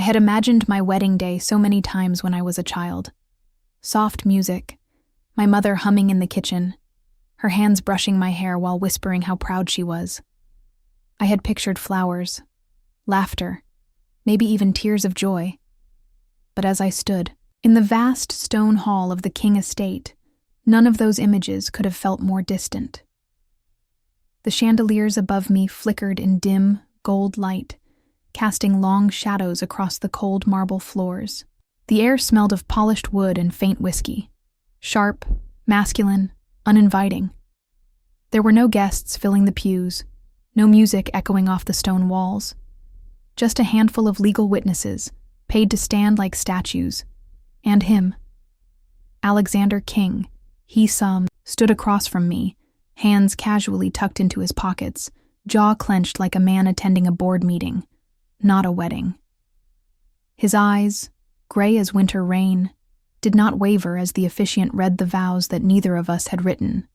had imagined my wedding day so many times when I was a child. Soft music, my mother humming in the kitchen, her hands brushing my hair while whispering how proud she was. I had pictured flowers, laughter, maybe even tears of joy. But as I stood in the vast stone hall of the King estate, none of those images could have felt more distant. The chandeliers above me flickered in dim, gold light, casting long shadows across the cold marble floors. The air smelled of polished wood and faint whiskey, sharp, masculine, uninviting. There were no guests filling the pews, no music echoing off the stone walls. Just a handful of legal witnesses, paid to stand like statues. And him. Alexander King, he stood across from me, hands casually tucked into his pockets, jaw clenched like a man attending a board meeting, not a wedding. His eyes, gray as winter rain, did not waver as the officiant read the vows that neither of us had written,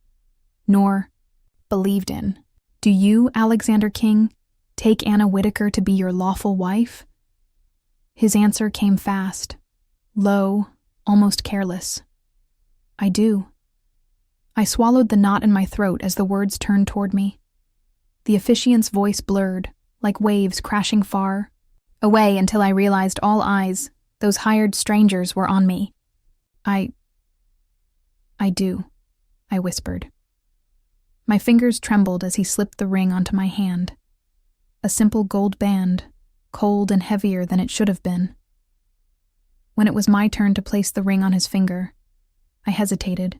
nor believed in. Do you, Alexander King, take Anna Whitaker to be your lawful wife? His answer came fast, low, almost careless. I do. I swallowed the knot in my throat as the words turned toward me. The officiant's voice blurred, like waves crashing far away until I realized all eyes, those hired strangers, were on me. I do, I whispered. My fingers trembled as he slipped the ring onto my hand. A simple gold band, cold and heavier than it should have been. When it was my turn to place the ring on his finger, I hesitated.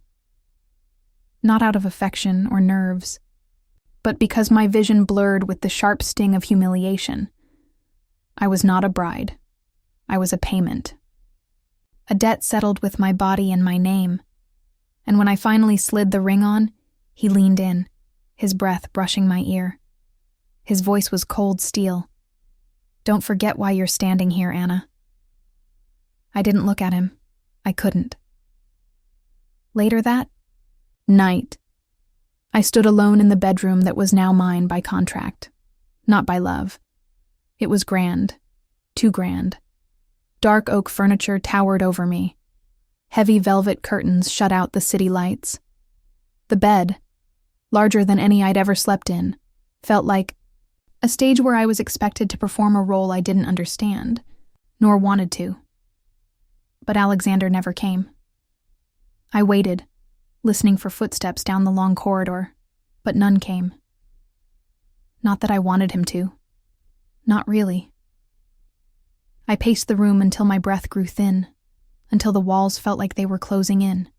Not out of affection or nerves, but because my vision blurred with the sharp sting of humiliation. I was not a bride. I was a payment. A debt settled with my body and my name. And when I finally slid the ring on, he leaned in, his breath brushing my ear. His voice was cold steel. Don't forget why you're standing here, Anna. I didn't look at him. I couldn't. Later that night, I stood alone in the bedroom that was now mine by contract, not by love. It was grand, too grand. Dark oak furniture towered over me. Heavy velvet curtains shut out the city lights. The bed, larger than any I'd ever slept in, felt like a stage where I was expected to perform a role I didn't understand, nor wanted to. But Alexander never came. I waited, listening for footsteps down the long corridor, but none came. Not that I wanted him to. Not really. I paced the room until my breath grew thin, until the walls felt like they were closing in.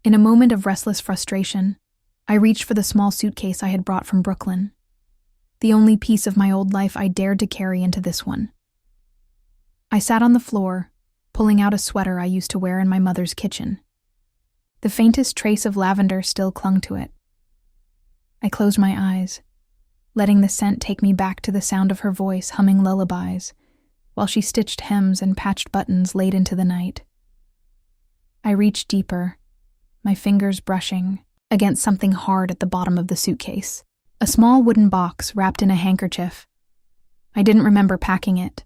In a moment of restless frustration, I reached for the small suitcase I had brought from Brooklyn, the only piece of my old life I dared to carry into this one. I sat on the floor, pulling out a sweater I used to wear in my mother's kitchen. The faintest trace of lavender still clung to it. I closed my eyes, letting the scent take me back to the sound of her voice humming lullabies, while she stitched hems and patched buttons late into the night. I reached deeper, my fingers brushing against something hard at the bottom of the suitcase. A small wooden box wrapped in a handkerchief. I didn't remember packing it.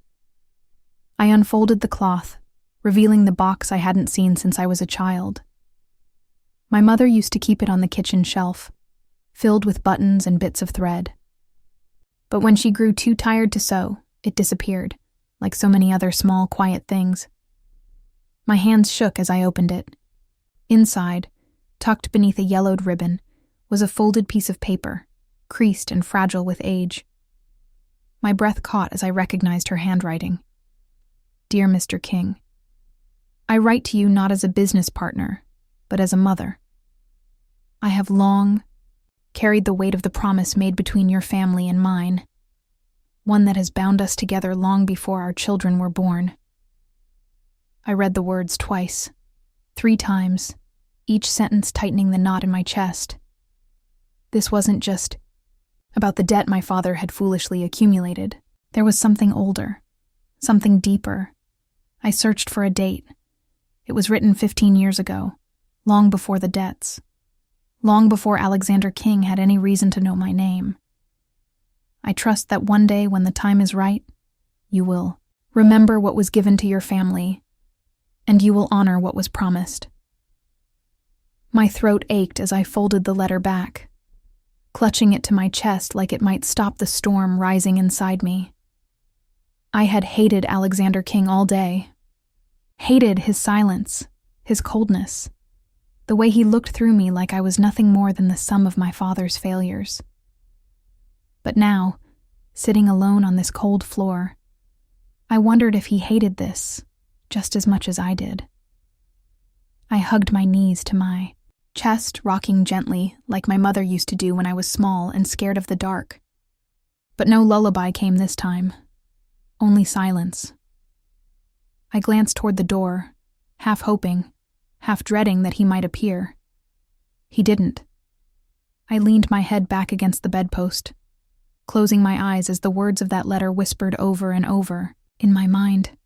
I unfolded the cloth, revealing the box I hadn't seen since I was a child. My mother used to keep it on the kitchen shelf, filled with buttons and bits of thread. But when she grew too tired to sew, it disappeared, like so many other small, quiet things. My hands shook as I opened it. Inside, tucked beneath a yellowed ribbon, was a folded piece of paper, creased and fragile with age. My breath caught as I recognized her handwriting. Dear Mr. King, I write to you not as a business partner, but as a mother. I have long carried the weight of the promise made between your family and mine, one that has bound us together long before our children were born. I read the words twice, 3 times, each sentence tightening the knot in my chest. This wasn't just about the debt my father had foolishly accumulated. There was something older, something deeper. I searched for a date. It was written 15 years ago, long before the debts, long before Alexander King had any reason to know my name. I trust that one day when the time is right, you will Remember what was given to your family, and you will honor what was promised. My throat ached as I folded the letter back, clutching it to my chest like it might stop the storm rising inside me. I had hated Alexander King all day. Hated his silence, his coldness, the way he looked through me like I was nothing more than the sum of my father's failures. But now, sitting alone on this cold floor, I wondered if he hated this just as much as I did. I hugged my knees to my chest, rocking gently like my mother used to do when I was small and scared of the dark. But no lullaby came this time, only silence. I glanced toward the door, half hoping, half dreading that he might appear. He didn't. I leaned my head back against the bedpost, closing my eyes as the words of that letter whispered over and over in my mind.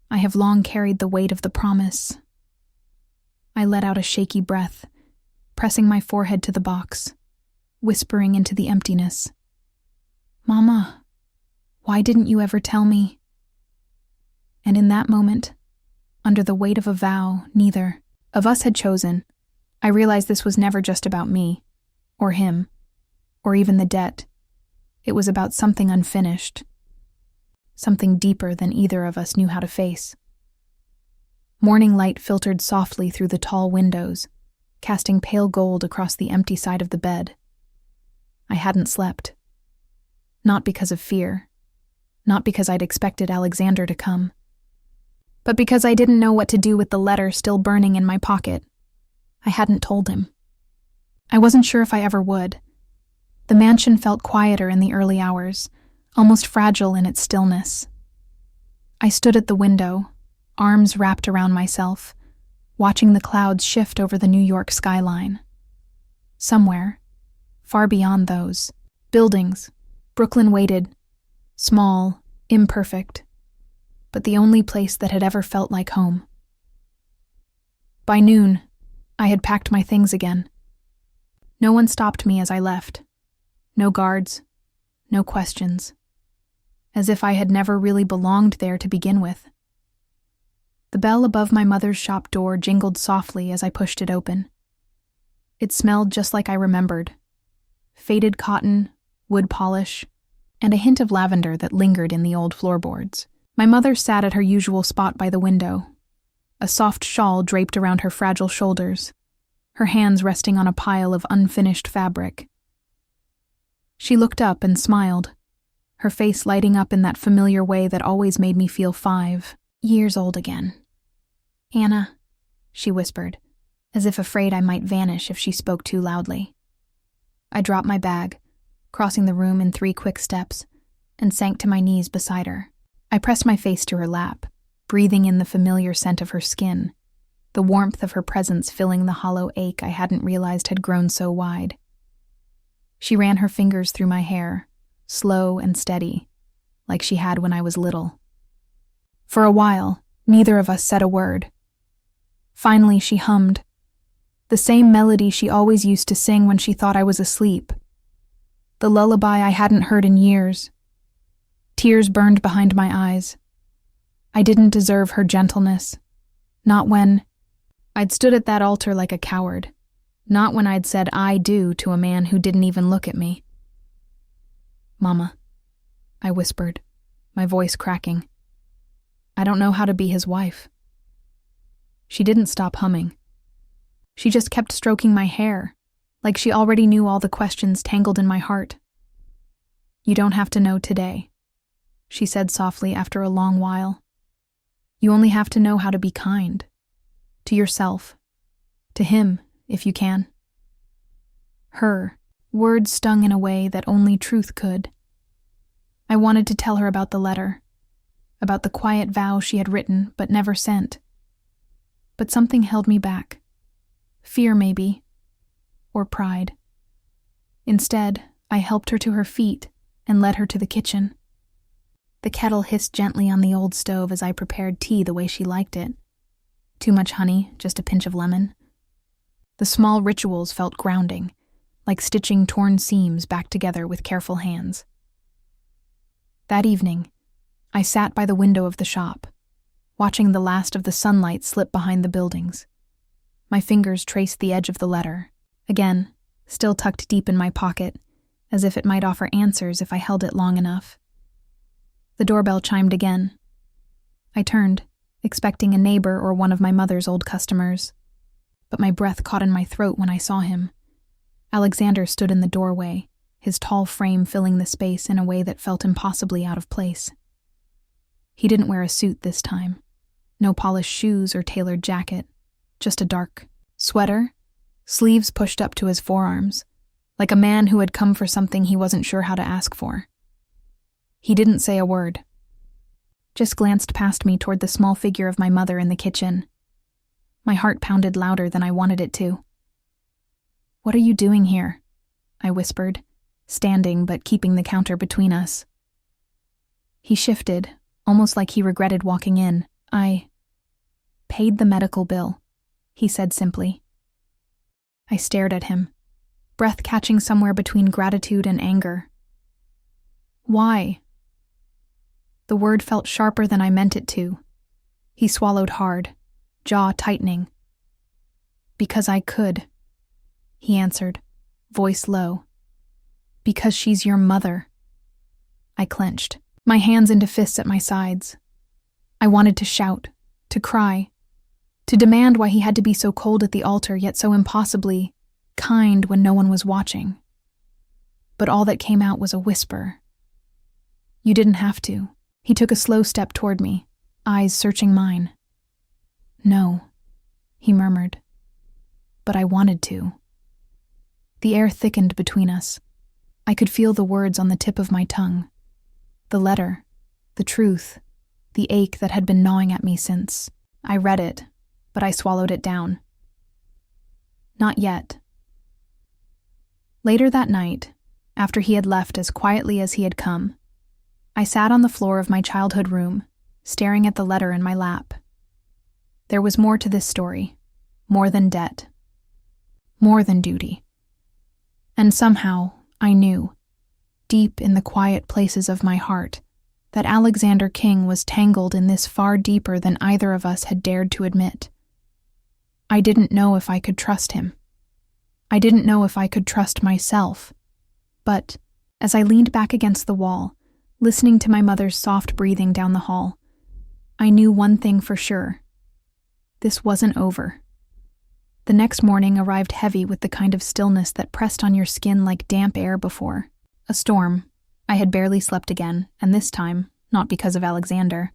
I have long carried the weight of the promise. I let out a shaky breath, pressing my forehead to the box, whispering into the emptiness. Mama, why didn't you ever tell me? And in that moment, under the weight of a vow neither of us had chosen, I realized this was never just about me, or him, or even the debt. It was about something unfinished, something deeper than either of us knew how to face. Morning light filtered softly through the tall windows, casting pale gold across the empty side of the bed. I hadn't slept. Not because of fear, not because I'd expected Alexander to come, but because I didn't know what to do with the letter still burning in my pocket. I hadn't told him. I wasn't sure if I ever would. The mansion felt quieter in the early hours, almost fragile in its stillness. I stood at the window, arms wrapped around myself, watching the clouds shift over the New York skyline. Somewhere, far beyond those, buildings, Brooklyn waited, small, imperfect, but the only place that had ever felt like home. By noon, I had packed my things again. No one stopped me as I left. No guards, no questions. As if I had never really belonged there to begin with. The bell above my mother's shop door jingled softly as I pushed it open. It smelled just like I remembered. Faded cotton, wood polish, and a hint of lavender that lingered in the old floorboards. My mother sat at her usual spot by the window, a soft shawl draped around her fragile shoulders, her hands resting on a pile of unfinished fabric. She looked up and smiled, her face lighting up in that familiar way that always made me feel 5 years old again. "Anna," she whispered, as if afraid I might vanish if she spoke too loudly. I dropped my bag, crossing the room in 3 quick steps, and sank to my knees beside her. I pressed my face to her lap, breathing in the familiar scent of her skin, the warmth of her presence filling the hollow ache I hadn't realized had grown so wide. She ran her fingers through my hair, slow and steady, like she had when I was little. For a while, neither of us said a word. Finally, she hummed, the same melody she always used to sing when she thought I was asleep, the lullaby I hadn't heard in years. Tears burned behind my eyes. I didn't deserve her gentleness, not when I'd stood at that altar like a coward, not when I'd said "I do" to a man who didn't even look at me. "Mama," I whispered, my voice cracking. "I don't know how to be his wife." She didn't stop humming. She just kept stroking my hair, like she already knew all the questions tangled in my heart. "You don't have to know today," she said softly after a long while. "You only have to know how to be kind. To yourself. To him, if you can." Her words stung in a way that only truth could. I wanted to tell her about the letter, about the quiet vow she had written but never sent. But something held me back. Fear, maybe, or pride. Instead, I helped her to her feet and led her to the kitchen. The kettle hissed gently on the old stove as I prepared tea the way she liked it. Too much honey, just a pinch of lemon. The small rituals felt grounding, like stitching torn seams back together with careful hands. That evening, I sat by the window of the shop, watching the last of the sunlight slip behind the buildings. My fingers traced the edge of the letter, again, still tucked deep in my pocket, as if it might offer answers if I held it long enough. The doorbell chimed again. I turned, expecting a neighbor or one of my mother's old customers. But my breath caught in my throat when I saw him. Alexander stood in the doorway, his tall frame filling the space in a way that felt impossibly out of place. He didn't wear a suit this time. No polished shoes or tailored jacket, just a dark sweater, sleeves pushed up to his forearms, like a man who had come for something he wasn't sure how to ask for. He didn't say a word, just glanced past me toward the small figure of my mother in the kitchen. My heart pounded louder than I wanted it to. "What are you doing here?" I whispered, standing but keeping the counter between us. He shifted, almost like he regretted walking in. "I paid the medical bill," he said simply. I stared at him, breath catching somewhere between gratitude and anger. "Why?" The word felt sharper than I meant it to. He swallowed hard, jaw tightening. "Because I could," he answered, voice low. "Because she's your mother." I clenched, my hands into fists at my sides. I wanted to shout, to cry, to demand why he had to be so cold at the altar yet so impossibly kind when no one was watching. But all that came out was a whisper. "You didn't have to." He took a slow step toward me, eyes searching mine. "No," he murmured. "But I wanted to." The air thickened between us. I could feel the words on the tip of my tongue. The letter, the truth, the ache that had been gnawing at me since. I read it, but I swallowed it down. Not yet. Later that night, after he had left as quietly as he had come, I sat on the floor of my childhood room, staring at the letter in my lap. There was more to this story, more than debt, more than duty. And somehow, I knew, deep in the quiet places of my heart, that Alexander King was tangled in this far deeper than either of us had dared to admit. I didn't know if I could trust him. I didn't know if I could trust myself. But, as I leaned back against the wall, listening to my mother's soft breathing down the hall, I knew one thing for sure. This wasn't over. The next morning arrived heavy with the kind of stillness that pressed on your skin like damp air before. A storm. I had barely slept again, and this time, not because of Alexander.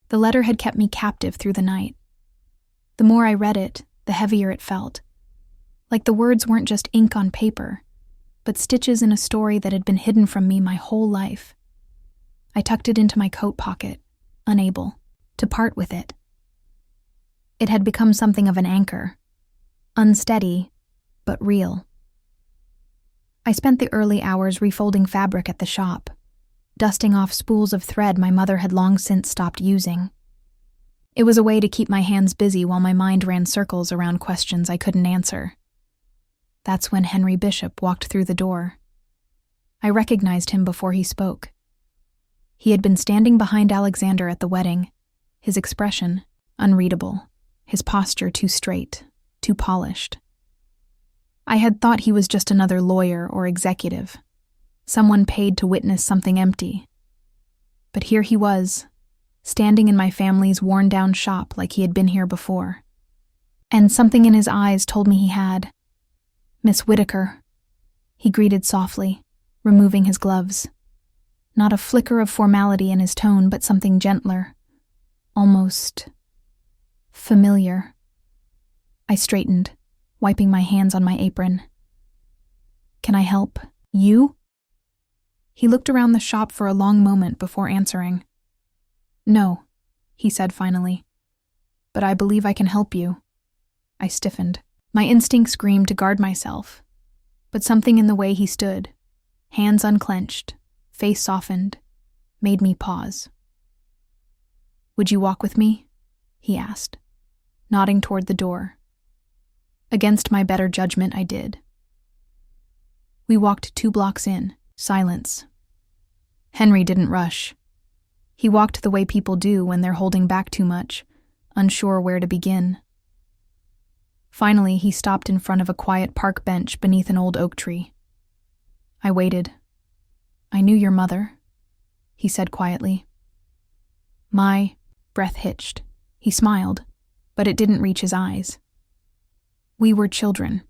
The letter had kept me captive through the night. The more I read it, the heavier it felt. Like the words weren't just ink on paper, but stitches in a story that had been hidden from me my whole life. I tucked it into my coat pocket, unable to part with it. It had become something of an anchor, unsteady, but real. I spent the early hours refolding fabric at the shop, dusting off spools of thread my mother had long since stopped using. It was a way to keep my hands busy while my mind ran circles around questions I couldn't answer. That's when Henry Bishop walked through the door. I recognized him before he spoke. He had been standing behind Alexander at the wedding, his expression unreadable, his posture too straight, too polished. I had thought he was just another lawyer or executive, someone paid to witness something empty. But here he was, standing in my family's worn-down shop like he had been here before. And something in his eyes told me he had. "Miss Whitaker," he greeted softly, removing his gloves. Not a flicker of formality in his tone, but something gentler, almost familiar. I straightened, wiping my hands on my apron. "Can I help you?" He looked around the shop for a long moment before answering. "No," he said finally, "but I believe I can help you." I stiffened. My instinct screamed to guard myself, but something in the way he stood, hands unclenched, face softened, made me pause. "Would you walk with me?" he asked, nodding toward the door. Against my better judgment, I did. We walked 2 blocks in, silence. Henry didn't rush. He walked the way people do when they're holding back too much, unsure where to begin. Finally, he stopped in front of a quiet park bench beneath an old oak tree. I waited. "I knew your mother," he said quietly. My breath hitched. He smiled, but it didn't reach his eyes. "We were children.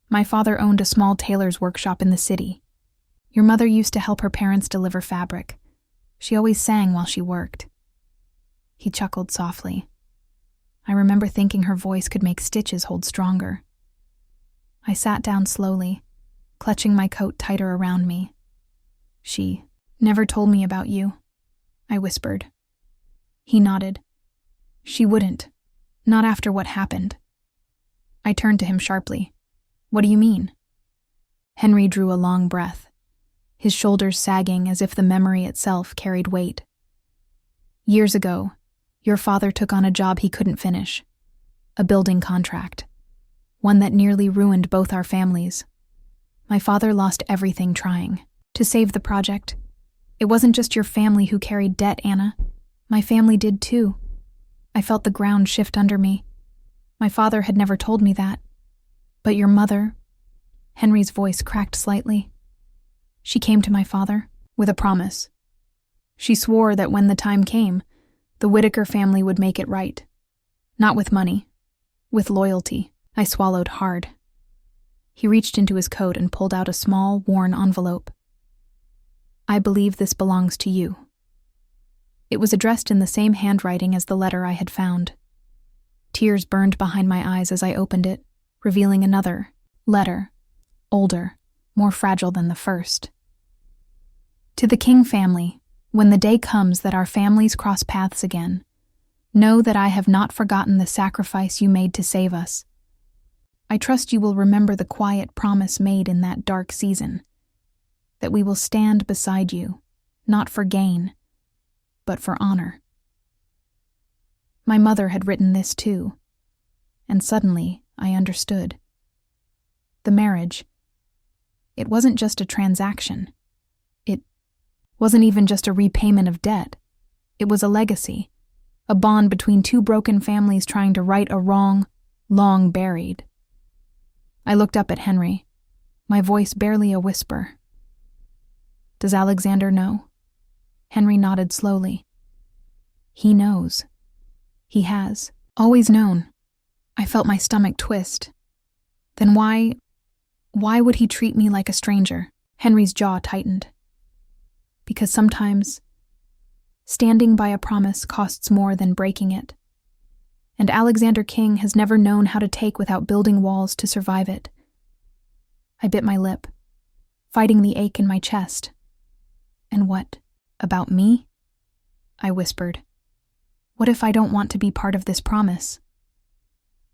My father owned a small tailor's workshop in the city. Your mother used to help her parents deliver fabric. She always sang while she worked." He chuckled softly. I remember thinking her voice could make stitches hold stronger. I sat down slowly, clutching my coat tighter around me. "She never told me about you," I whispered. He nodded. "She wouldn't. Not after what happened." I turned to him sharply. "What do you mean?" Henry drew a long breath, his shoulders sagging as if the memory itself carried weight. "Years ago, your father took on a job he couldn't finish. A building contract. One that nearly ruined both our families. My father lost everything trying to save the project. It wasn't just your family who carried debt, Anna. My family did too. I felt the ground shift under me. My father had never told me that. But your mother," Henry's voice cracked slightly. "She came to my father with a promise. She swore that when the time came, the Whitaker family would make it right. Not with money, with loyalty." I swallowed hard. He reached into his coat and pulled out a small, worn envelope. "I believe this belongs to you." It was addressed in the same handwriting as the letter I had found. Tears burned behind my eyes as I opened it, revealing another letter, older, more fragile than the first. "To the King family, when the day comes that our families cross paths again, know that I have not forgotten the sacrifice you made to save us. I trust you will remember the quiet promise made in that dark season, that we will stand beside you, not for gain, but for honor." My mother had written this too, and suddenly I understood. The marriage, it wasn't just a transaction. It wasn't even just a repayment of debt. It was a legacy, a bond between two broken families trying to right a wrong long buried. I looked up at Henry, my voice barely a whisper. "Does Alexander know?" Henry nodded slowly. "He knows. He has. Always known." I felt my stomach twist. Then why would he treat me like a stranger? Henry's jaw tightened. "Because sometimes standing by a promise costs more than breaking it. And Alexander King has never known how to take without building walls to survive it." I bit my lip, fighting the ache in my chest. "And what about me?" I whispered. "What if I don't want to be part of this promise?"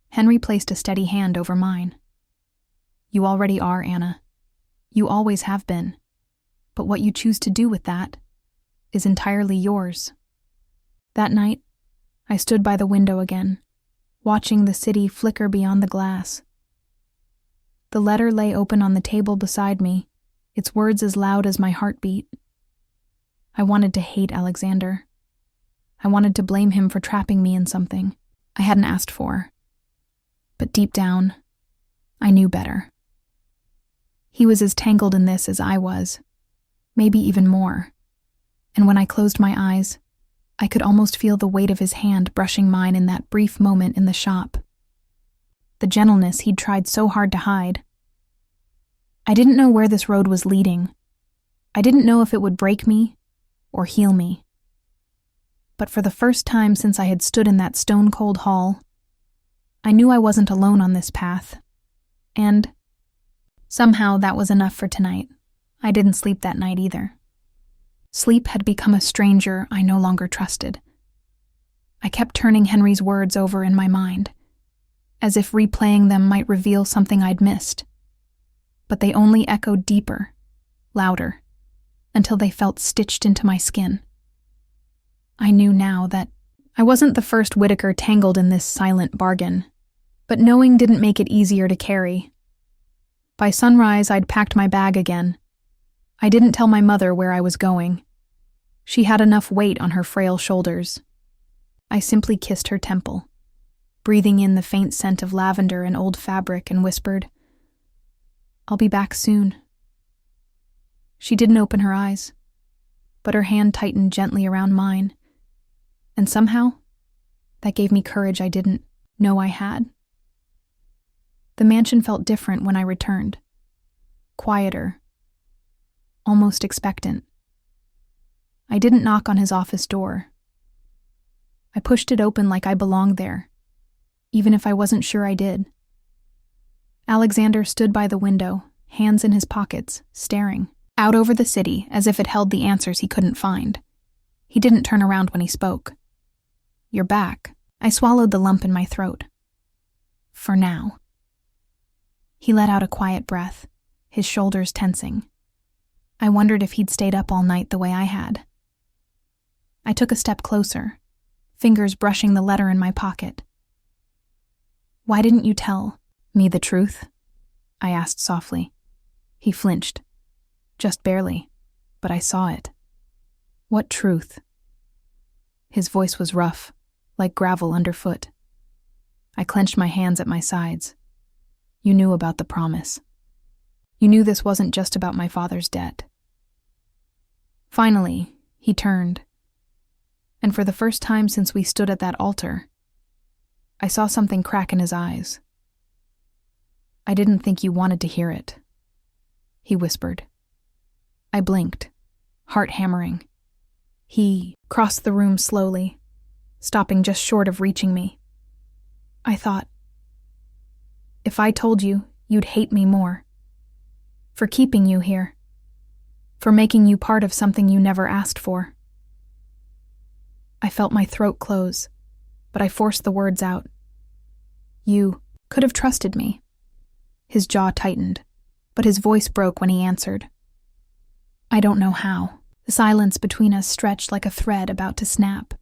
Henry placed a steady hand over mine. "You already are, Anna. You always have been. But what you choose to do with that is entirely yours." That night, I stood by the window again, watching the city flicker beyond the glass. The letter lay open on the table beside me, its words as loud as my heartbeat. I wanted to hate Alexander. I wanted to blame him for trapping me in something I hadn't asked for. But deep down, I knew better. He was as tangled in this as I was, maybe even more. And when I closed my eyes, I could almost feel the weight of his hand brushing mine in that brief moment in the shop. The gentleness he'd tried so hard to hide. I didn't know where this road was leading. I didn't know if it would break me or heal me. But for the first time since I had stood in that stone-cold hall, I knew I wasn't alone on this path. And somehow that was enough for tonight. I didn't sleep that night either. Sleep had become a stranger I no longer trusted. I kept turning Henry's words over in my mind, as if replaying them might reveal something I'd missed. But they only echoed deeper, louder, until they felt stitched into my skin. I knew now that I wasn't the first Whitaker tangled in this silent bargain, but knowing didn't make it easier to carry. By sunrise, I'd packed my bag again. I didn't tell my mother where I was going. She had enough weight on her frail shoulders. I simply kissed her temple, breathing in the faint scent of lavender and old fabric, and whispered, "I'll be back soon." She didn't open her eyes, but her hand tightened gently around mine, and somehow, that gave me courage I didn't know I had. The mansion felt different when I returned. Quieter, almost expectant. I didn't knock on his office door. I pushed it open like I belonged there, even if I wasn't sure I did. Alexander stood by the window, hands in his pockets, staring out over the city as if it held the answers he couldn't find. He didn't turn around when he spoke. "You're back." I swallowed the lump in my throat. "For now." He let out a quiet breath, his shoulders tensing. I wondered if he'd stayed up all night the way I had. I took a step closer, fingers brushing the letter in my pocket. "Why didn't you tell me the truth?" I asked softly. He flinched. Just barely, but I saw it. "What truth?" His voice was rough, like gravel underfoot. I clenched my hands at my sides. "You knew about the promise. You knew this wasn't just about my father's debt." Finally, he turned, and for the first time since we stood at that altar, I saw something crack in his eyes. "I didn't think you wanted to hear it," he whispered. I blinked, heart hammering. He crossed the room slowly, stopping just short of reaching me. I thought, if I told you, you'd hate me more. For keeping you here. For making you part of something you never asked for. I felt my throat close, but I forced the words out. "You could have trusted me." His jaw tightened, but his voice broke when he answered. "I don't know how." The silence between us stretched like a thread about to snap.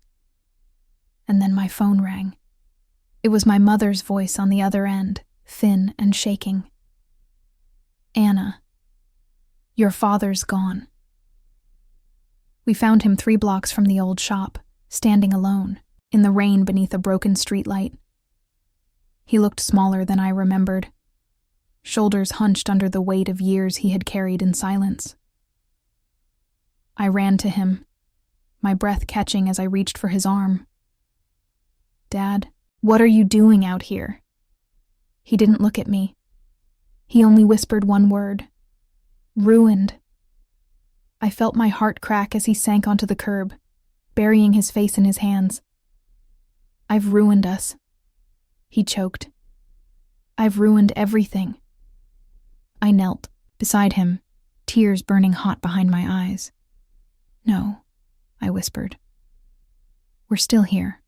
And then my phone rang. It was my mother's voice on the other end, thin and shaking. "Anna, your father's gone." We found him 3 blocks from the old shop, standing alone, in the rain beneath a broken streetlight. He looked smaller than I remembered, shoulders hunched under the weight of years he had carried in silence. I ran to him, my breath catching as I reached for his arm. "Dad, what are you doing out here?" He didn't look at me. He only whispered one word. "Ruined." I felt my heart crack as he sank onto the curb, burying his face in his hands. "I've ruined us," he choked. "I've ruined everything." I knelt beside him, tears burning hot behind my eyes. "No," I whispered. "We're still here.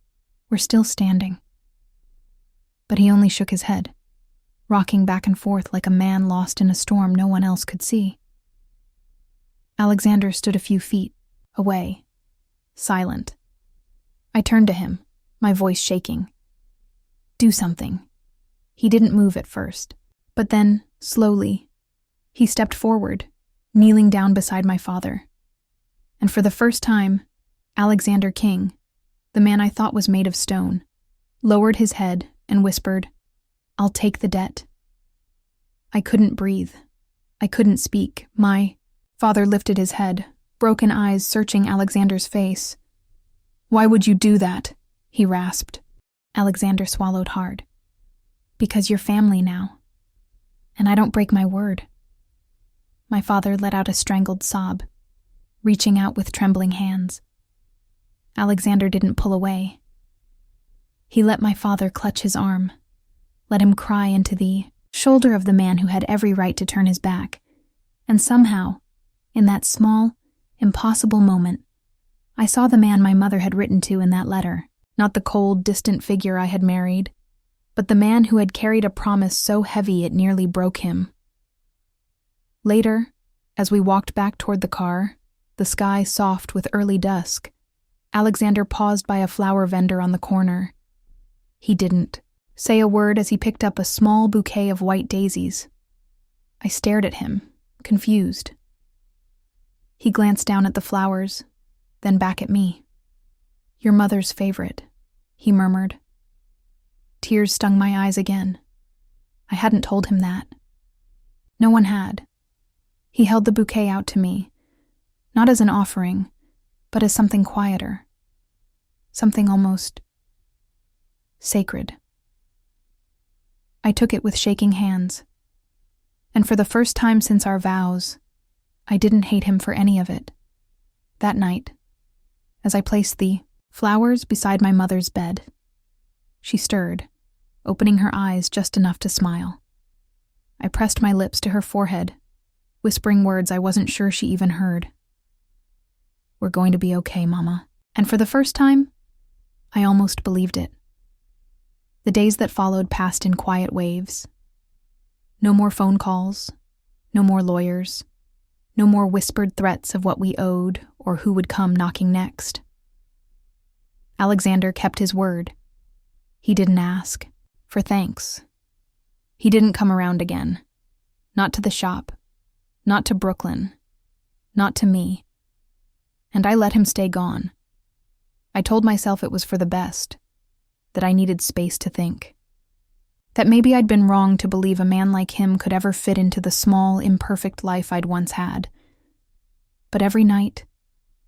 We're still standing." But he only shook his head, rocking back and forth like a man lost in a storm no one else could see. Alexander stood a few feet away, silent. I turned to him, my voice shaking. "Do something." He didn't move at first, but then, slowly, he stepped forward, kneeling down beside my father. And for the first time, Alexander King, the man I thought was made of stone, lowered his head and whispered, "I'll take the debt." I couldn't breathe. I couldn't speak. My father lifted his head, broken eyes searching Alexander's face. "Why would you do that?" he rasped. Alexander swallowed hard. "Because you're family now. And I don't break my word." My father let out a strangled sob, reaching out with trembling hands. Alexander didn't pull away. He let my father clutch his arm, let him cry into the shoulder of the man who had every right to turn his back. And somehow, in that small, impossible moment, I saw the man my mother had written to in that letter, not the cold, distant figure I had married, but the man who had carried a promise so heavy it nearly broke him. Later, as we walked back toward the car, the sky soft with early dusk, Alexander paused by a flower vendor on the corner. He didn't say a word as he picked up a small bouquet of white daisies. I stared at him, confused. He glanced down at the flowers, then back at me. "Your mother's favorite," he murmured. Tears stung my eyes again. I hadn't told him that. No one had. He held the bouquet out to me, not as an offering, but as something quieter. Something almost sacred. I took it with shaking hands, and for the first time since our vows, I didn't hate him for any of it. That night, as I placed the flowers beside my mother's bed, she stirred, opening her eyes just enough to smile. I pressed my lips to her forehead, whispering words I wasn't sure she even heard. "We're going to be okay, Mama." And for the first time, I almost believed it. The days that followed passed in quiet waves. No more phone calls, no more lawyers, no more whispered threats of what we owed or who would come knocking next. Alexander kept his word. He didn't ask for thanks. He didn't come around again. Not to the shop, not to Brooklyn, not to me. And I let him stay gone. I told myself it was for the best, that I needed space to think. That maybe I'd been wrong to believe a man like him could ever fit into the small, imperfect life I'd once had. But every night,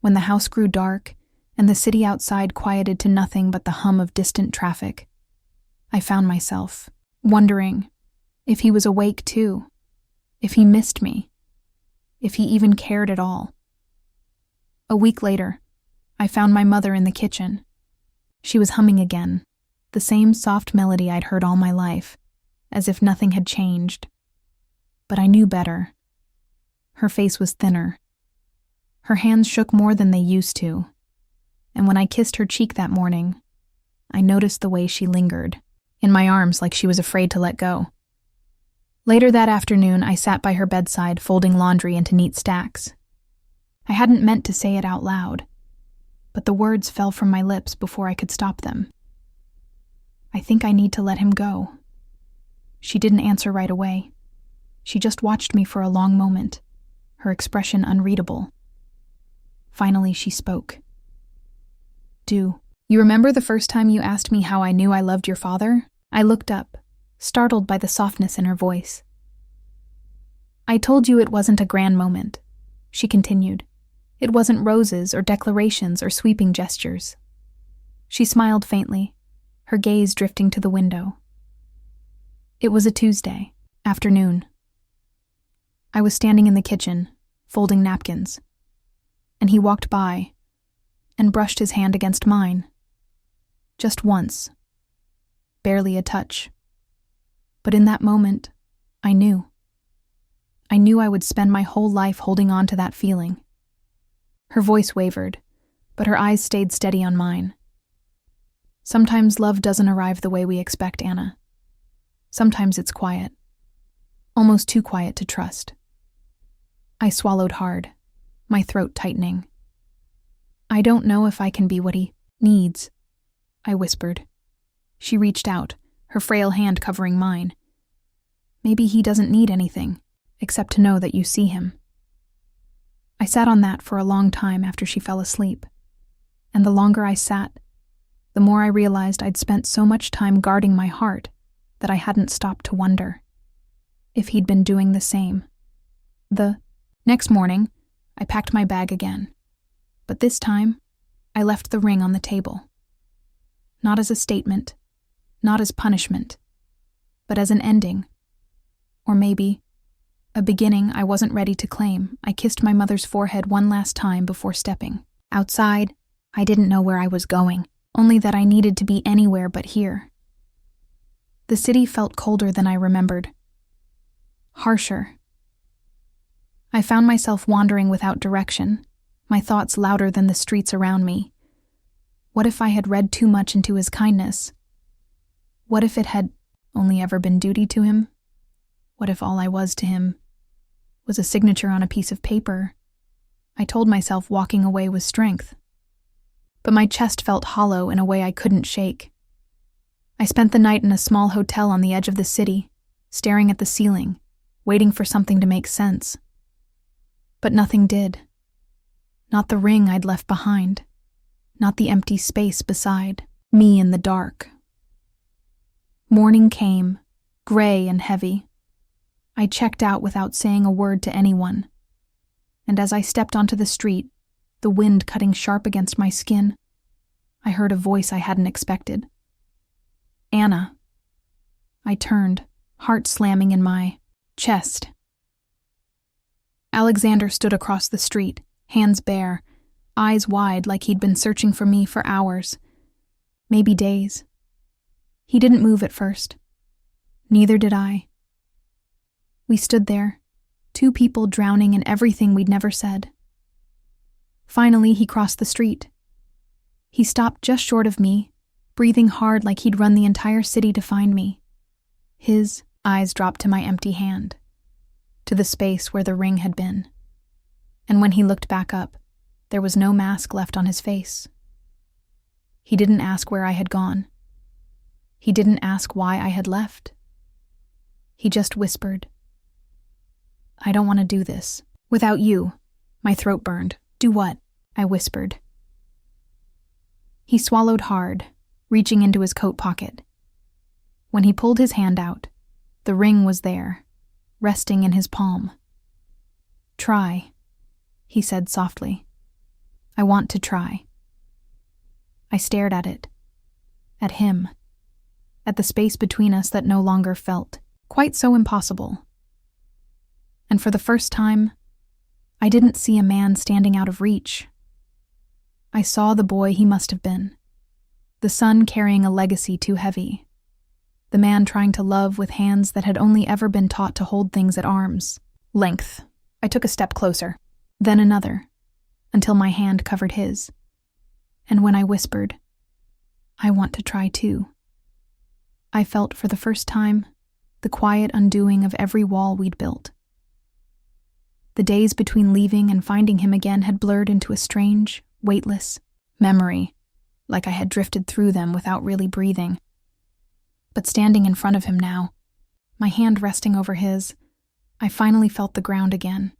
when the house grew dark and the city outside quieted to nothing but the hum of distant traffic, I found myself wondering if he was awake too, if he missed me, if he even cared at all. A week later, I found my mother in the kitchen. She was humming again, the same soft melody I'd heard all my life, as if nothing had changed. But I knew better. Her face was thinner. Her hands shook more than they used to, and when I kissed her cheek that morning, I noticed the way she lingered, in my arms like she was afraid to let go. Later that afternoon, I sat by her bedside, folding laundry into neat stacks. I hadn't meant to say it out loud, but the words fell from my lips before I could stop them. "I think I need to let him go." She didn't answer right away. She just watched me for a long moment, her expression unreadable. Finally, she spoke. "Do you remember the first time you asked me how I knew I loved your father?" I looked up, startled by the softness in her voice. "I told you it wasn't a grand moment," she continued. "It wasn't roses or declarations or sweeping gestures." She smiled faintly, her gaze drifting to the window. It was a Tuesday afternoon. I was standing in the kitchen, folding napkins, and he walked by and brushed his hand against mine. Just once. Barely a touch. But in that moment, I knew. I knew I would spend my whole life holding on to that feeling. Her voice wavered, but her eyes stayed steady on mine. "Sometimes love doesn't arrive the way we expect, Anna. Sometimes it's quiet. Almost too quiet to trust." I swallowed hard, my throat tightening. "I don't know if I can be what he needs," I whispered. She reached out, her frail hand covering mine. "Maybe he doesn't need anything, except to know that you see him." I sat on that for a long time after she fell asleep, and the longer I sat, the more I realized I'd spent so much time guarding my heart that I hadn't stopped to wonder if he'd been doing the same. The next morning, I packed my bag again, but this time, I left the ring on the table. Not as a statement, not as punishment, but as an ending, or maybe a beginning I wasn't ready to claim. I kissed my mother's forehead one last time before stepping. Outside, I didn't know where I was going, only that I needed to be anywhere but here. The city felt colder than I remembered. Harsher. I found myself wandering without direction, my thoughts louder than the streets around me. What if I had read too much into his kindness? What if it had only ever been duty to him? What if all I was to him was a signature on a piece of paper? I told myself walking away was strength. But my chest felt hollow in a way I couldn't shake. I spent the night in a small hotel on the edge of the city, staring at the ceiling, waiting for something to make sense. But nothing did. Not the ring I'd left behind. Not the empty space beside me in the dark. Morning came, gray and heavy. I checked out without saying a word to anyone. And as I stepped onto the street, the wind cutting sharp against my skin, I heard a voice I hadn't expected. Anna. I turned, heart slamming in my chest. Alexander stood across the street, hands bare, eyes wide like he'd been searching for me for hours, maybe days. He didn't move at first. Neither did I. We stood there, two people drowning in everything we'd never said. Finally, he crossed the street. He stopped just short of me, breathing hard like he'd run the entire city to find me. His eyes dropped to my empty hand, to the space where the ring had been. And when he looked back up, there was no mask left on his face. He didn't ask where I had gone. He didn't ask why I had left. He just whispered, "I don't want to do this. Without you." My throat burned. "Do what?" I whispered. He swallowed hard, reaching into his coat pocket. When he pulled his hand out, the ring was there, resting in his palm. "Try," he said softly. "I want to try." I stared at it, at him, at the space between us that no longer felt quite so impossible. And for the first time, I didn't see a man standing out of reach. I saw the boy he must have been, the son carrying a legacy too heavy, the man trying to love with hands that had only ever been taught to hold things at arm's length. I took a step closer, then another, until my hand covered his. And when I whispered, "I want to try too," I felt for the first time the quiet undoing of every wall we'd built. The days between leaving and finding him again had blurred into a strange, weightless memory, like I had drifted through them without really breathing. But standing in front of him now, my hand resting over his, I finally felt the ground again.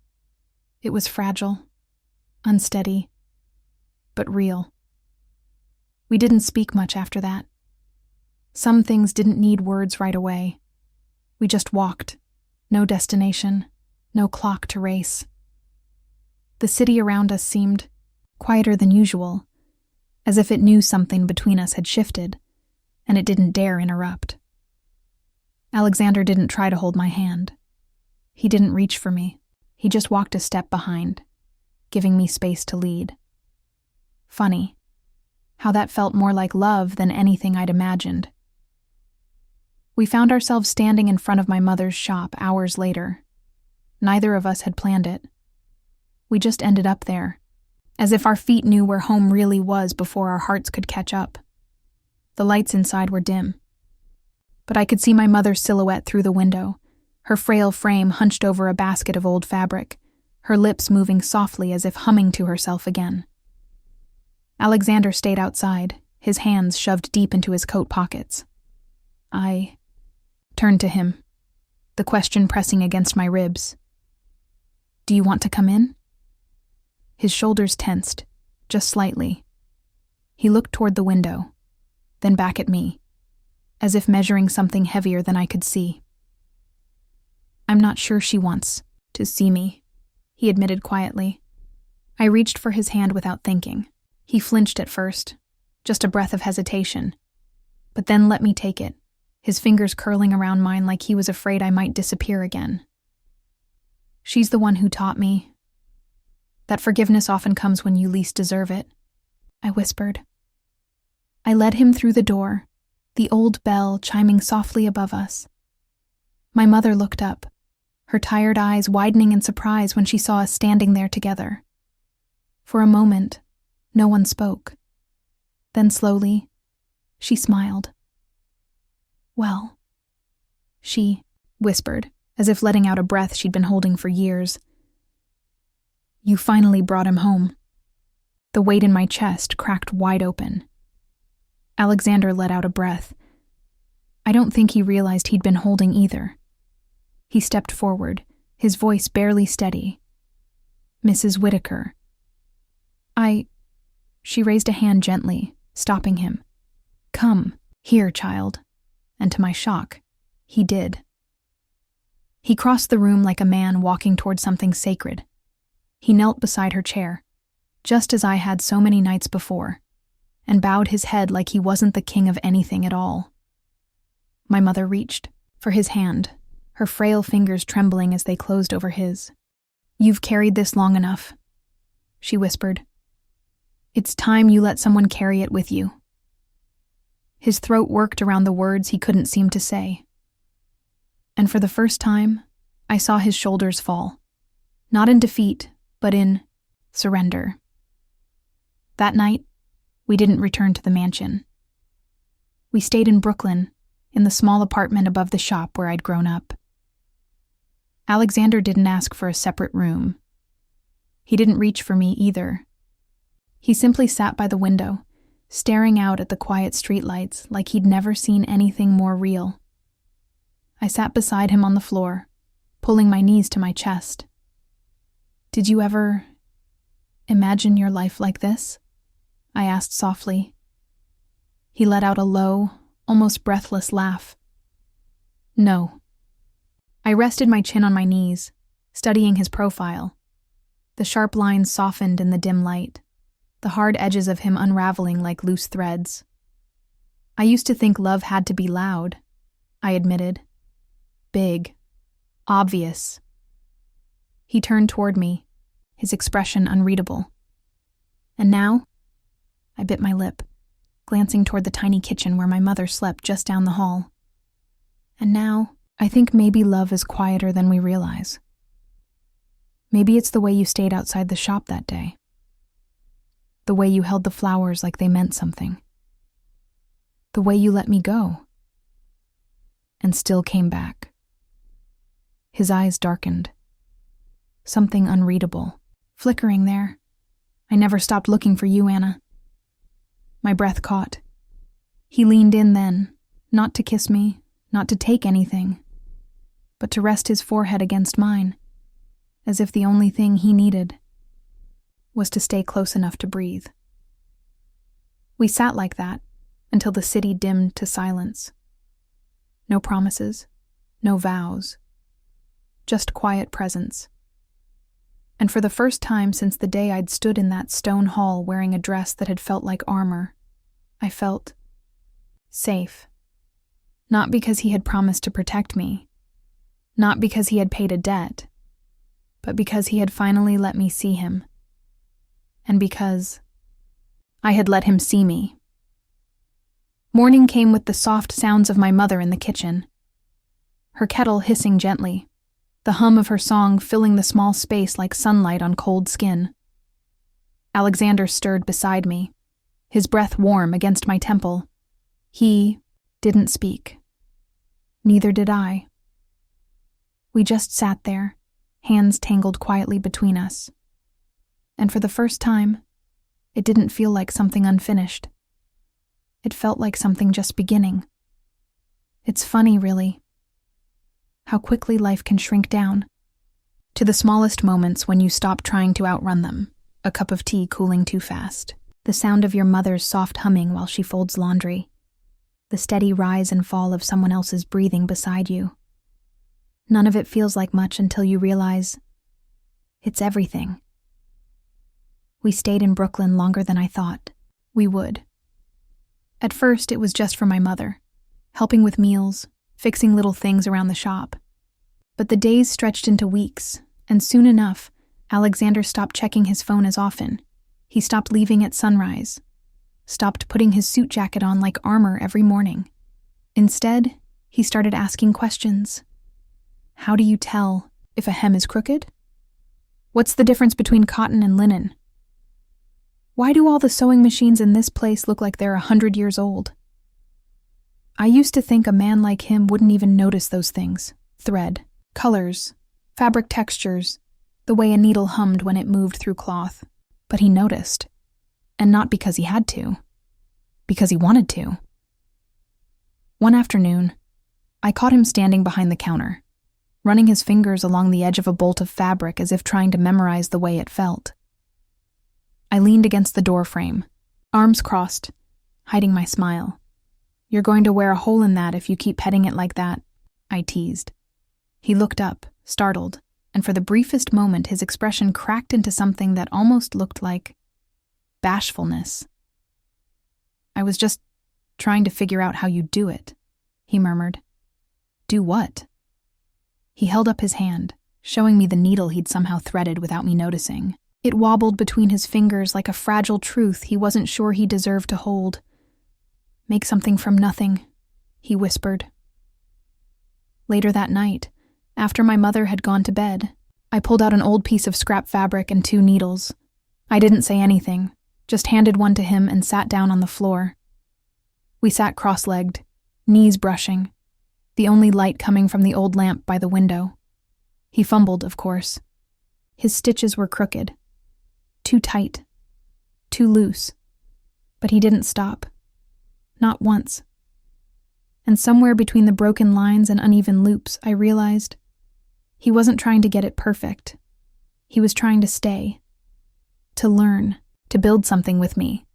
It was fragile, unsteady, but real. We didn't speak much after that. Some things didn't need words right away. We just walked, no destination, no clock to race. The city around us seemed quieter than usual, as if it knew something between us had shifted, and it didn't dare interrupt. Alexander didn't try to hold my hand. He didn't reach for me. He just walked a step behind, giving me space to lead. Funny, how that felt more like love than anything I'd imagined. We found ourselves standing in front of my mother's shop hours later. Neither of us had planned it. We just ended up there, as if our feet knew where home really was before our hearts could catch up. The lights inside were dim, but I could see my mother's silhouette through the window, her frail frame hunched over a basket of old fabric, her lips moving softly as if humming to herself again. Alexander stayed outside, his hands shoved deep into his coat pockets. I turned to him, the question pressing against my ribs. "Do you want to come in?" His shoulders tensed, just slightly. He looked toward the window, then back at me, as if measuring something heavier than I could see. "I'm not sure she wants to see me," he admitted quietly. I reached for his hand without thinking. He flinched at first, just a breath of hesitation, but then let me take it, his fingers curling around mine like he was afraid I might disappear again. "She's the one who taught me that forgiveness often comes when you least deserve it," I whispered. I led him through the door, the old bell chiming softly above us. My mother looked up, her tired eyes widening in surprise when she saw us standing there together. For a moment, no one spoke. Then slowly, she smiled. "Well," she whispered, as if letting out a breath she'd been holding for years. "You finally brought him home." The weight in my chest cracked wide open. Alexander let out a breath. I don't think he realized he'd been holding either. He stepped forward, his voice barely steady. "Mrs. Whitaker." She raised a hand gently, stopping him. "Come, here, child." And to my shock, he did. He crossed the room like a man walking toward something sacred. He knelt beside her chair, just as I had so many nights before, and bowed his head like he wasn't the king of anything at all. My mother reached for his hand, her frail fingers trembling as they closed over his. "You've carried this long enough," she whispered. "It's time you let someone carry it with you." His throat worked around the words he couldn't seem to say. And for the first time, I saw his shoulders fall, not in defeat, but in surrender. That night, we didn't return to the mansion. We stayed in Brooklyn, in the small apartment above the shop where I'd grown up. Alexander didn't ask for a separate room. He didn't reach for me either. He simply sat by the window, staring out at the quiet streetlights like he'd never seen anything more real. I sat beside him on the floor, pulling my knees to my chest. "Did you ever imagine your life like this?" I asked softly. He let out a low, almost breathless laugh. "No." I rested my chin on my knees, studying his profile. The sharp lines softened in the dim light, the hard edges of him unraveling like loose threads. "I used to think love had to be loud," I admitted. "Big. Obvious." He turned toward me, his expression unreadable. "And now?" I bit my lip, glancing toward the tiny kitchen where my mother slept just down the hall. "And now, I think maybe love is quieter than we realize. Maybe it's the way you stayed outside the shop that day. The way you held the flowers like they meant something. The way you let me go. And still came back." His eyes darkened. Something unreadable, flickering there. "I never stopped looking for you, Anna." My breath caught. He leaned in then, not to kiss me, not to take anything, but to rest his forehead against mine, as if the only thing he needed was to stay close enough to breathe. We sat like that until the city dimmed to silence. No promises, no vows, just quiet presence. And for the first time since the day I'd stood in that stone hall wearing a dress that had felt like armor, I felt safe. Not because he had promised to protect me, not because he had paid a debt, but because he had finally let me see him. And because I had let him see me. Morning came with the soft sounds of my mother in the kitchen, her kettle hissing gently, the hum of her song filling the small space like sunlight on cold skin. Alexander stirred beside me, his breath warm against my temple. He didn't speak. Neither did I. We just sat there, hands tangled quietly between us. And for the first time, it didn't feel like something unfinished. It felt like something just beginning. It's funny, really, how quickly life can shrink down to the smallest moments when you stop trying to outrun them. A cup of tea cooling too fast, the sound of your mother's soft humming while she folds laundry, the steady rise and fall of someone else's breathing beside you. None of it feels like much until you realize it's everything. We stayed in Brooklyn longer than I thought we would. At first, it was just for my mother, helping with meals, fixing little things around the shop. But the days stretched into weeks, and soon enough, Alexander stopped checking his phone as often. He stopped leaving at sunrise, stopped putting his suit jacket on like armor every morning. Instead, he started asking questions. How do you tell if a hem is crooked? What's the difference between cotton and linen? Why do all the sewing machines in this place look like they're 100 years old? I used to think a man like him wouldn't even notice those things. Thread, colors, fabric textures, the way a needle hummed when it moved through cloth. But he noticed. And not because he had to. Because he wanted to. One afternoon, I caught him standing behind the counter, running his fingers along the edge of a bolt of fabric as if trying to memorize the way it felt. I leaned against the door frame, arms crossed, hiding my smile. "You're going to wear a hole in that if you keep petting it like that," I teased. He looked up, startled, and for the briefest moment his expression cracked into something that almost looked like bashfulness. "I was just trying to figure out how you do it," he murmured. "Do what?" He held up his hand, showing me the needle he'd somehow threaded without me noticing. It wobbled between his fingers like a fragile truth he wasn't sure he deserved to hold. "Make something from nothing," he whispered. Later that night, after my mother had gone to bed, I pulled out an old piece of scrap fabric and 2 needles. I didn't say anything, just handed one to him and sat down on the floor. We sat cross-legged, knees brushing, the only light coming from the old lamp by the window. He fumbled, of course. His stitches were crooked. Too tight. Too loose. But he didn't stop. Not once. And somewhere between the broken lines and uneven loops, I realized he wasn't trying to get it perfect. He was trying to stay. To learn. To build something with me.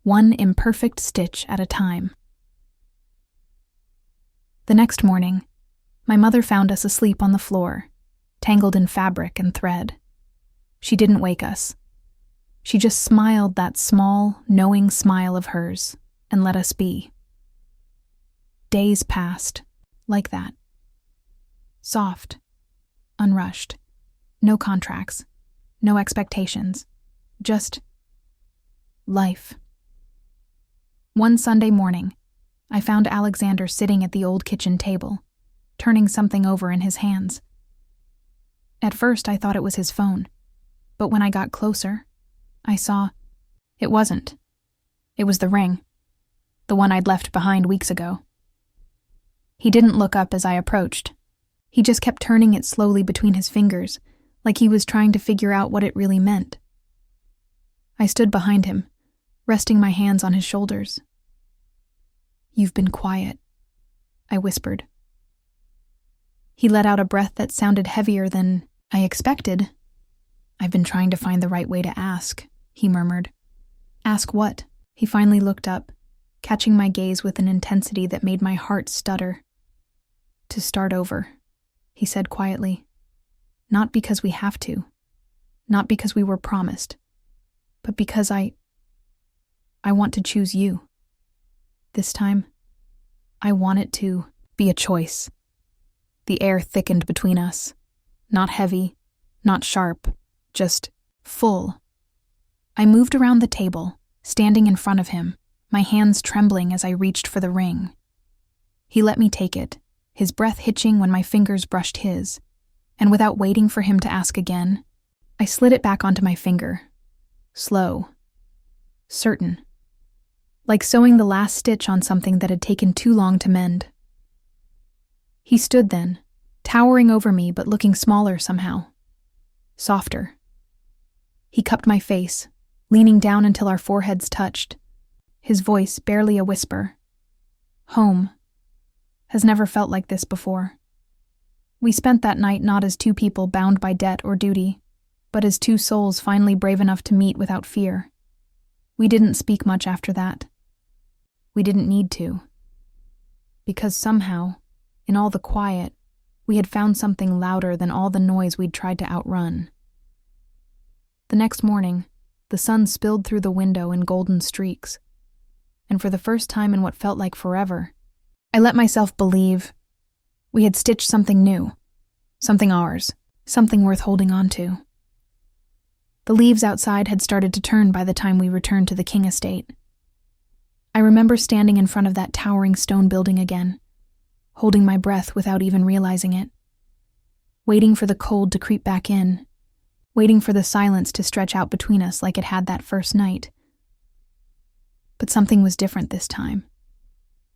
One imperfect stitch at a time. The next morning, my mother found us asleep on the floor, tangled in fabric and thread. She didn't wake us. She just smiled that small, knowing smile of hers and let us be. Days passed, like that. Soft, unrushed, no contracts, no expectations, just life. One Sunday morning, I found Alexander sitting at the old kitchen table, turning something over in his hands. At first, I thought it was his phone, but when I got closer, I saw it wasn't. It was the ring, the one I'd left behind weeks ago. He didn't look up as I approached. He just kept turning it slowly between his fingers, like he was trying to figure out what it really meant. I stood behind him, resting my hands on his shoulders. "You've been quiet," I whispered. He let out a breath that sounded heavier than I expected. "I've been trying to find the right way to ask," he murmured. "Ask what?" He finally looked up, catching my gaze with an intensity that made my heart stutter. "To start over," he said quietly. "Not because we have to. Not because we were promised. But because I want to choose you. This time, I want it to be a choice." The air thickened between us. Not heavy, not sharp, just full. I moved around the table, standing in front of him, my hands trembling as I reached for the ring. He let me take it, his breath hitching when my fingers brushed his, and without waiting for him to ask again, I slid it back onto my finger. Slow. Certain. Like sewing the last stitch on something that had taken too long to mend. He stood then, towering over me but looking smaller somehow. Softer. He cupped my face, leaning down until our foreheads touched, his voice barely a whisper. Home has never felt like this before. We spent that night not as 2 people bound by debt or duty, but as 2 souls finally brave enough to meet without fear. We didn't speak much after that. We didn't need to. Because somehow, in all the quiet, we had found something louder than all the noise we'd tried to outrun. The next morning, the sun spilled through the window in golden streaks, and for the first time in what felt like forever, I let myself believe we had stitched something new, something ours, something worth holding on to. The leaves outside had started to turn by the time we returned to the King estate. I remember standing in front of that towering stone building again, holding my breath without even realizing it, waiting for the cold to creep back in, waiting for the silence to stretch out between us like it had that first night. But something was different this time.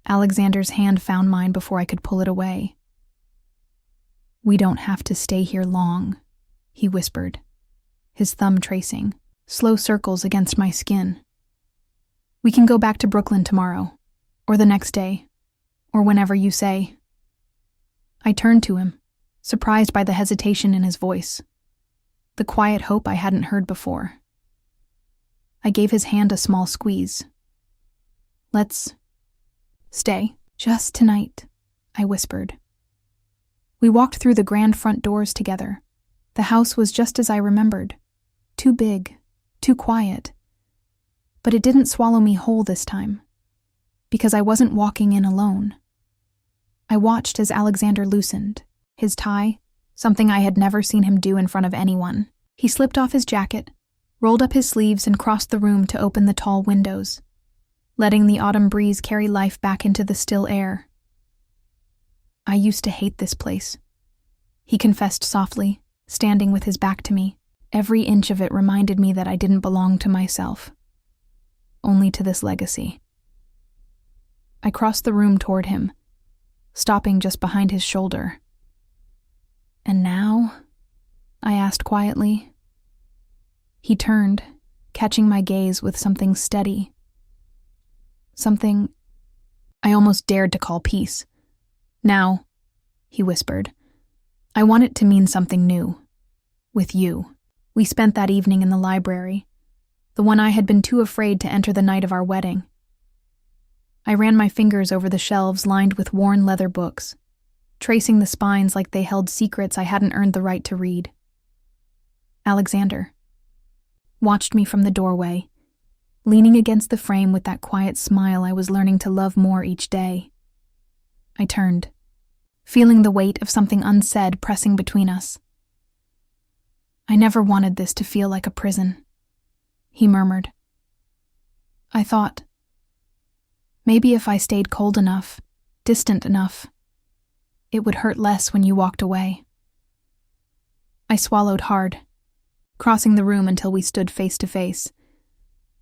Alexander's hand found mine before I could pull it away. "We don't have to stay here long," he whispered, his thumb tracing, slow circles against my skin. "We can go back to Brooklyn tomorrow, or the next day, or whenever you say." I turned to him, surprised by the hesitation in his voice, the quiet hope I hadn't heard before. I gave his hand a small squeeze. "Let's stay. Just tonight," I whispered. We walked through the grand front doors together. The house was just as I remembered. Too big, too quiet. But it didn't swallow me whole this time, because I wasn't walking in alone. I watched as Alexander loosened his tie, something I had never seen him do in front of anyone. He slipped off his jacket, rolled up his sleeves, and crossed the room to open the tall windows, letting the autumn breeze carry life back into the still air. "I used to hate this place," he confessed softly, standing with his back to me. Every inch of it reminded me that I didn't belong to myself, only to this legacy. I crossed the room toward him, stopping just behind his shoulder. "And now?" I asked quietly. He turned, catching my gaze with something steady. Something I almost dared to call peace. "Now," he whispered, "I want it to mean something new. With you." We spent that evening in the library, the one I had been too afraid to enter the night of our wedding. I ran my fingers over the shelves lined with worn leather books, tracing the spines like they held secrets I hadn't earned the right to read. Alexander watched me from the doorway, leaning against the frame with that quiet smile I was learning to love more each day. I turned, feeling the weight of something unsaid pressing between us. "I never wanted this to feel like a prison," he murmured. "I thought, maybe if I stayed cold enough, distant enough, it would hurt less when you walked away." I swallowed hard, crossing the room until we stood face to face.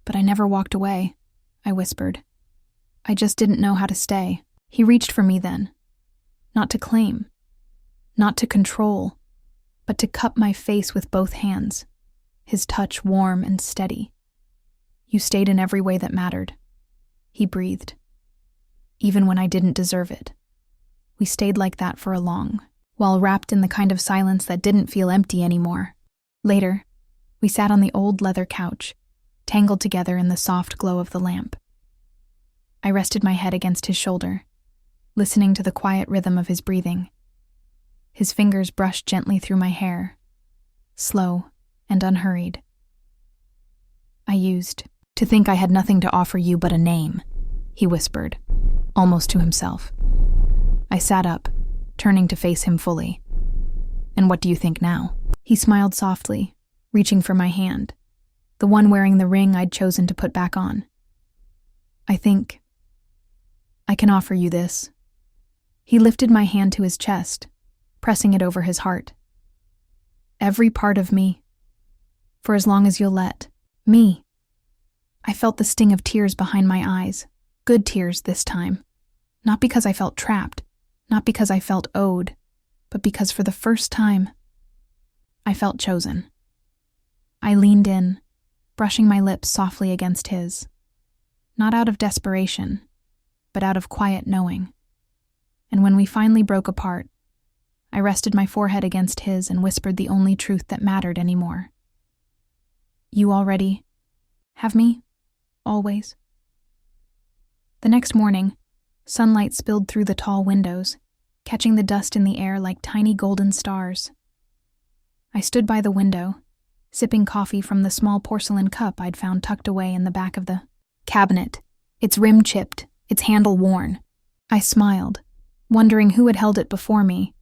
"But I never walked away," I whispered. "I just didn't know how to stay." He reached for me then, not to claim, not to control, but to cup my face with both hands, his touch warm and steady. "You stayed in every way that mattered," he breathed. "Even when I didn't deserve it. We stayed like that for a long while, wrapped in the kind of silence that didn't feel empty anymore. Later, we sat on the old leather couch, tangled together in the soft glow of the lamp. I rested my head against his shoulder, listening to the quiet rhythm of his breathing. His fingers brushed gently through my hair, slow and unhurried. "I used to think I had nothing to offer you but a name," he whispered, almost to himself. I sat up, turning to face him fully. "And what do you think now?" He smiled softly, reaching for my hand, the one wearing the ring I'd chosen to put back on. "I think I can offer you this." He lifted my hand to his chest, pressing it over his heart. "Every part of me, for as long as you'll let me." I felt the sting of tears behind my eyes, good tears this time. Not because I felt trapped, not because I felt owed, but because for the first time, I felt chosen. I leaned in, brushing my lips softly against his, not out of desperation, but out of quiet knowing. And when we finally broke apart, I rested my forehead against his and whispered the only truth that mattered anymore. "You already have me, always." The next morning, sunlight spilled through the tall windows, catching the dust in the air like tiny golden stars. I stood by the window, sipping coffee from the small porcelain cup I'd found tucked away in the back of the cabinet, its rim chipped, its handle worn. I smiled, wondering who had held it before me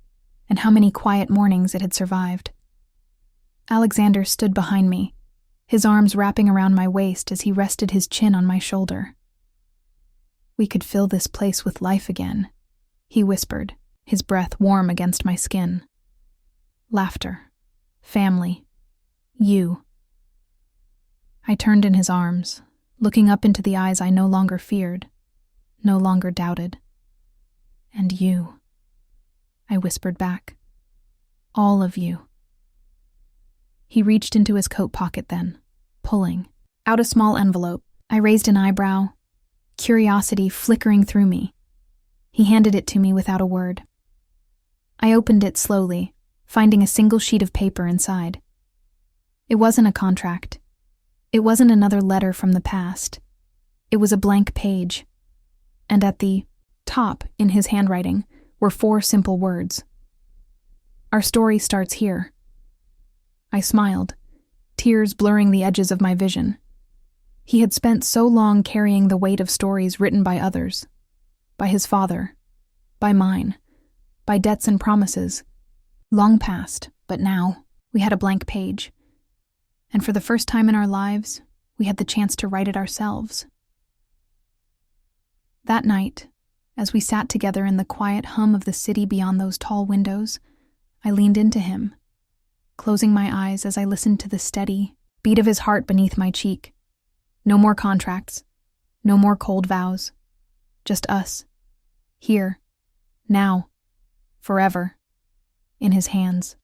and how many quiet mornings it had survived. Alexander stood behind me, his arms wrapping around my waist as he rested his chin on my shoulder. "We could fill this place with life again," he whispered, his breath warm against my skin. "Laughter, family, you." I turned in his arms, looking up into the eyes I no longer feared, no longer doubted. "And you," I whispered back. "All of you." He reached into his coat pocket then, pulling out a small envelope. I raised an eyebrow, curiosity flickering through me. He handed it to me without a word. I opened it slowly, finding a single sheet of paper inside. It wasn't a contract. It wasn't another letter from the past. It was a blank page. And at the top, in his handwriting, were 4 simple words. Our story starts here. I smiled, tears blurring the edges of my vision. He had spent so long carrying the weight of stories written by others, by his father, by mine, by debts and promises, long past, but now we had a blank page. And for the first time in our lives, we had the chance to write it ourselves. That night, as we sat together in the quiet hum of the city beyond those tall windows, I leaned into him, closing my eyes as I listened to the steady beat of his heart beneath my cheek. No more contracts, no more cold vows, just us, here, now, forever, in his hands.